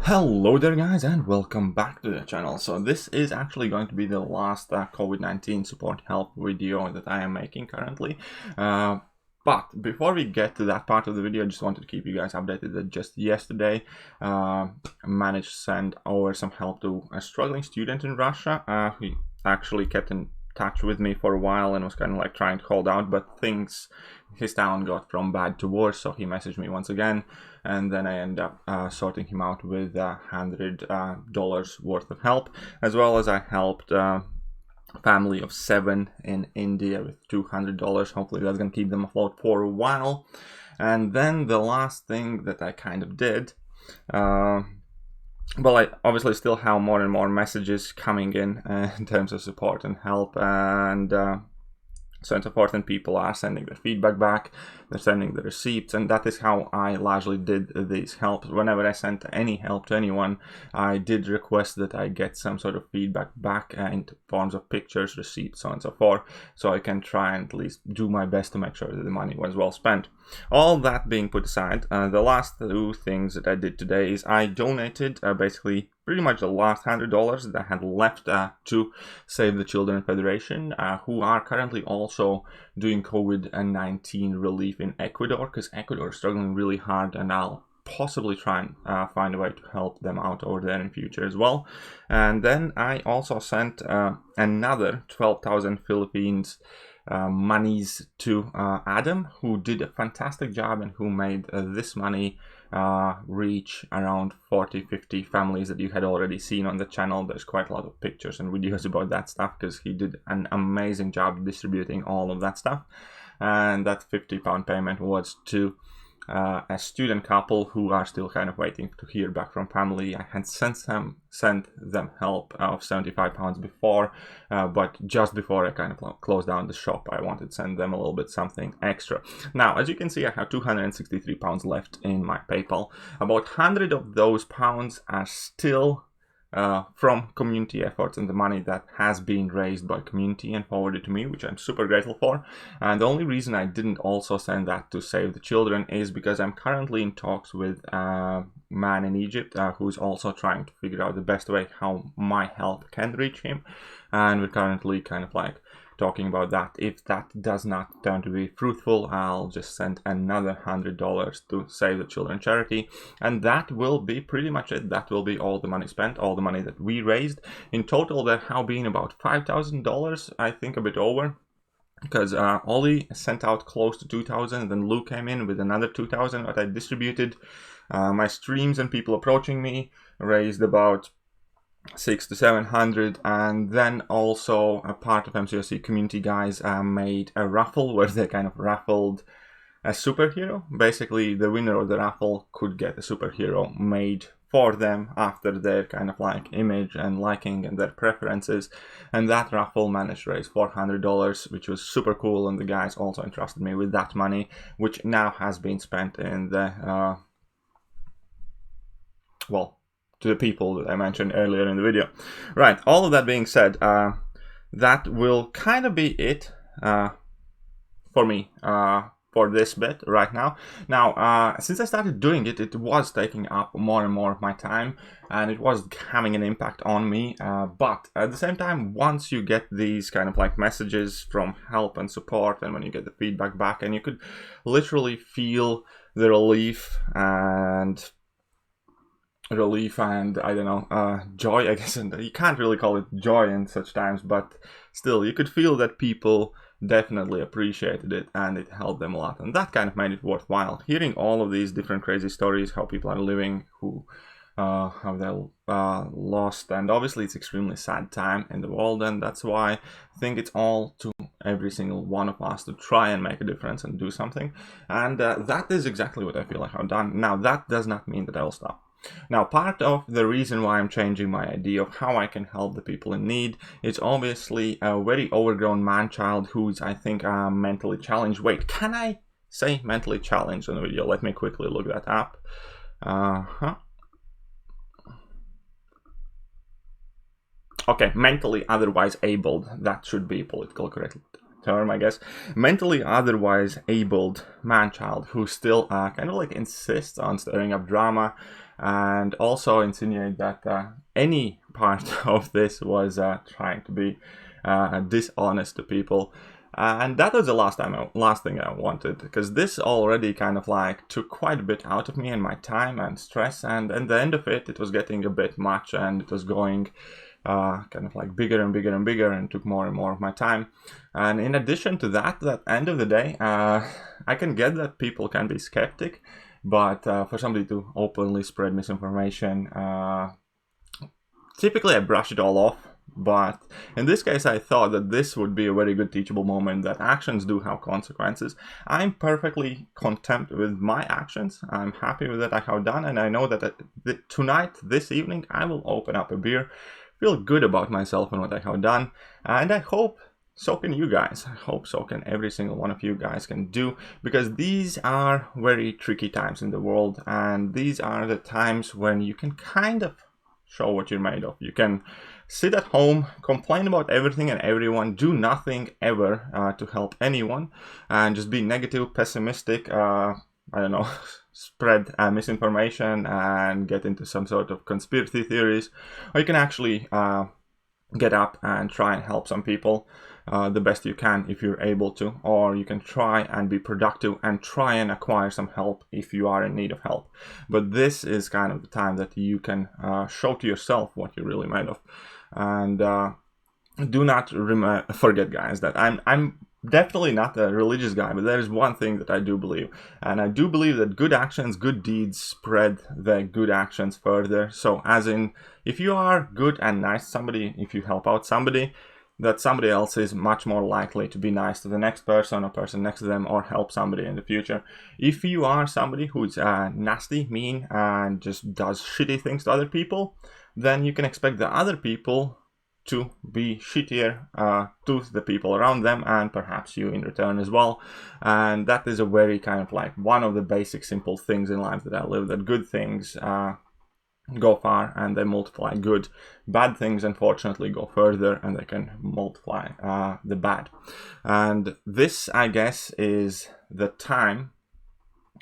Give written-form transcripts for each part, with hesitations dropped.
Hello there guys, and welcome back to the channel. So this is actually going to be the last COVID-19 support help video that I am making currently. But before we get to that part of the video, I just wanted to keep you guys updated that just yesterday I managed to send over some help to a struggling student in Russia. He actually kept in touch with me for a while and was kind of like trying to hold out, but his town got from bad to worse, so he messaged me once again, and then I ended up sorting him out with $100 worth of help, as well as I helped a family of 7 in India with $200. Hopefully that's gonna keep them afloat for a while. And then the last thing that I kind of did, well, I obviously still have more and more messages coming in terms of support and help, and so on and so forth, and people are sending their feedback back, they're sending the receipts, and that is how I largely did these helps. Whenever I sent any help to anyone, I did request that I get some sort of feedback back in forms of pictures, receipts, so on and so forth, so I can try and at least do my best to make sure that the money was well spent. All that being put aside, the last 2 things that I did today is I donated basically pretty much the last $100 that I had left to Save the Children Federation, who are currently also doing COVID-19 relief in Ecuador, because Ecuador is struggling really hard, and I'll possibly try and find a way to help them out over there in future as well. And then I also sent another 12,000 Philippines monies to Adam, who did a fantastic job and who made this money reach around 40-50 families that you had already seen on the channel. There's quite a lot of pictures and videos about that stuff because he did an amazing job distributing all of that stuff. And that £50 payment was to a student couple who are still kind of waiting to hear back from family. I had sent them help of £75 before, but just before I kind of closed down the shop, I wanted to send them a little bit something extra. Now, as you can see, I have £263 left in my PayPal. About 100 of those pounds are still from community efforts and the money that has been raised by community and forwarded to me, which I'm super grateful for. And the only reason I didn't also send that to Save the Children is because I'm currently in talks with a man in Egypt who's also trying to figure out the best way how my help can reach him, and we're currently kind of like talking about that. If that does not turn to be fruitful, I'll just send another $100 to Save the Children charity, and that will be pretty much it. That will be all the money spent, all the money that we raised. In total, there have been about $5,000, I think a bit over, because Ollie sent out close to 2,000, then Lou came in with another 2,000 that I distributed. My streams and people approaching me raised about 600 to 700, and then also a part of MCOC community guys made a raffle where they kind of raffled a superhero. Basically, the winner of the raffle could get a superhero made for them after their kind of like image and liking and their preferences, and that raffle managed to raise $400, which was super cool. And the guys also entrusted me with that money, which now has been spent in the to the people that I mentioned earlier in the video. Right, all of that being said, that will kind of be it for me for this bit right now. Now, since I started doing it, it was taking up more and more of my time, and it was having an impact on me, but at the same time, once you get these kind of like messages from help and support, and when you get the feedback back, and you could literally feel the relief and I don't know, joy, I guess. And you can't really call it joy in such times, but still you could feel that people definitely appreciated it and it helped them a lot, and that kind of made it worthwhile. Hearing all of these different crazy stories, how people are living, who how they're lost, and obviously it's extremely sad time in the world, and that's why I think it's all to every single one of us to try and make a difference and do something, and that is exactly what I feel like I've done. Now, that does not mean that I will stop. Now, part of the reason why I'm changing my idea of how I can help the people in need is obviously a very overgrown man-child who's, I think, mentally challenged. Wait, can I say mentally challenged on the video? Let me quickly look that up. Okay, mentally otherwise abled. That should be political correct term, I guess, mentally otherwise abled man-child who still kind of like insists on stirring up drama, and also insinuate that any part of this was trying to be dishonest to people. And that was the last thing I wanted, because this already kind of like took quite a bit out of me and my time and stress, and at the end of it, it was getting a bit much, and it was going kind of like bigger and bigger and bigger, and took more and more of my time. And in addition to that, at the end of the day, I can get that people can be skeptic, but for somebody to openly spread misinformation, typically I brush it all off. But in this case, I thought that this would be a very good teachable moment, that actions do have consequences. I'm perfectly content with my actions. I'm happy with what I have done, and I know that tonight, this evening, I will open up a beer, feel good about myself and what I have done, and I hope so can you guys. I hope so can every single one of you guys can do, because these are very tricky times in the world, and these are the times when you can kind of show what you're made of. You can sit at home, complain about everything and everyone, do nothing ever to help anyone, and just be negative, pessimistic, I don't know, spread misinformation and get into some sort of conspiracy theories. Or you can actually get up and try and help some people the best you can if you're able to, or you can try and be productive and try and acquire some help if you are in need of help. But this is kind of the time that you can show to yourself what you're really made of. And do not forget, guys, that I'm definitely not a religious guy, but there is one thing that I do believe, and I do believe that good actions, good deeds spread the good actions further. So as in, if you are good and nice to somebody, if you help out somebody, that somebody else is much more likely to be nice to the next person or person next to them, or help somebody in the future. If you are somebody who's nasty, mean, and just does shitty things to other people, then you can expect the other people to be shittier to the people around them, and perhaps you in return as well. And that is a very kind of like one of the basic simple things in life that I live, that good things go far and they multiply good. Bad things unfortunately go further and they can multiply the bad. And this, I guess, is the time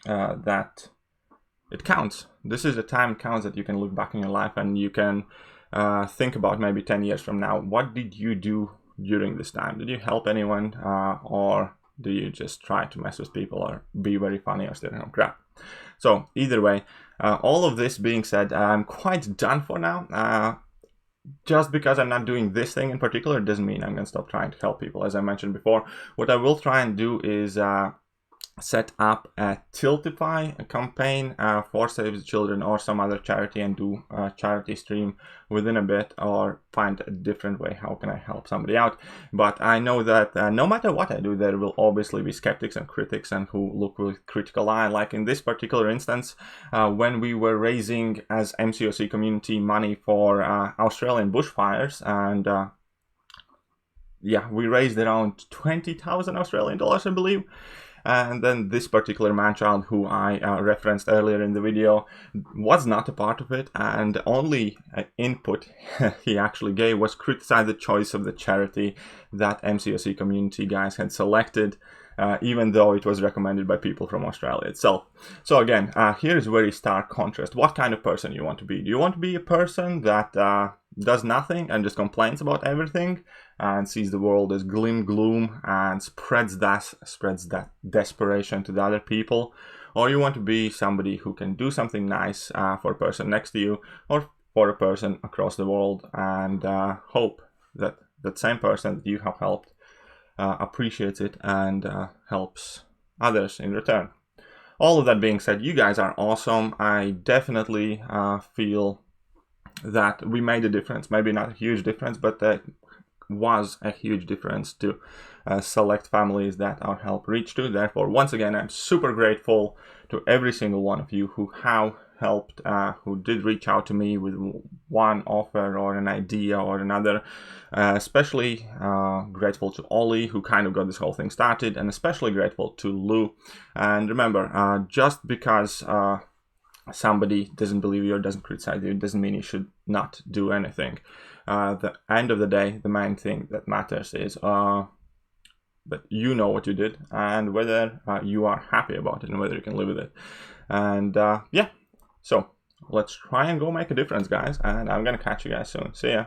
that it counts. This is the time it counts, that you can look back in your life and you can think about maybe 10 years from now, what did you do during this time? Did you help anyone, or do you just try to mess with people or be very funny or stir up crap? So either way, all of this being said, I'm quite done for now. Just because I'm not doing this thing in particular doesn't mean I'm going to stop trying to help people. As I mentioned before, what I will try and do is set up a Tiltify campaign for Save the Children or some other charity, and do a charity stream within a bit, or find a different way how can I help somebody out. But I know that no matter what I do, there will obviously be skeptics and critics, and who look with critical eye. Like in this particular instance, when we were raising as MCOC community money for Australian bushfires, and yeah, we raised around 20,000 Australian dollars, I believe. And then this particular man-child who I referenced earlier in the video was not a part of it, and the only input he actually gave was criticize the choice of the charity that MCOC community guys had selected, even though it was recommended by people from Australia itself. So again, here is a very stark contrast. What kind of person you want to be? Do you want to be a person that does nothing and just complains about everything and sees the world as gloom and spreads that desperation to the other people? Or you want to be somebody who can do something nice for a person next to you, or for a person across the world, and hope that that same person that you have helped appreciates it and helps others in return. All of that being said, you guys are awesome. I definitely feel that we made a difference. Maybe not a huge difference, but that was a huge difference to select families that our help reached to. Therefore, once again, I'm super grateful to every single one of you who have helped, who did reach out to me with one offer or an idea or another. Especially grateful to Ollie, who kind of got this whole thing started, and especially grateful to Lou. And remember, just because somebody doesn't believe you or doesn't criticize you doesn't mean you should not do anything. The end of the day, the main thing that matters is but you know what you did and whether you are happy about it and whether you can live with it. And yeah, so let's try and go make a difference, guys, and I'm gonna catch you guys soon. See ya.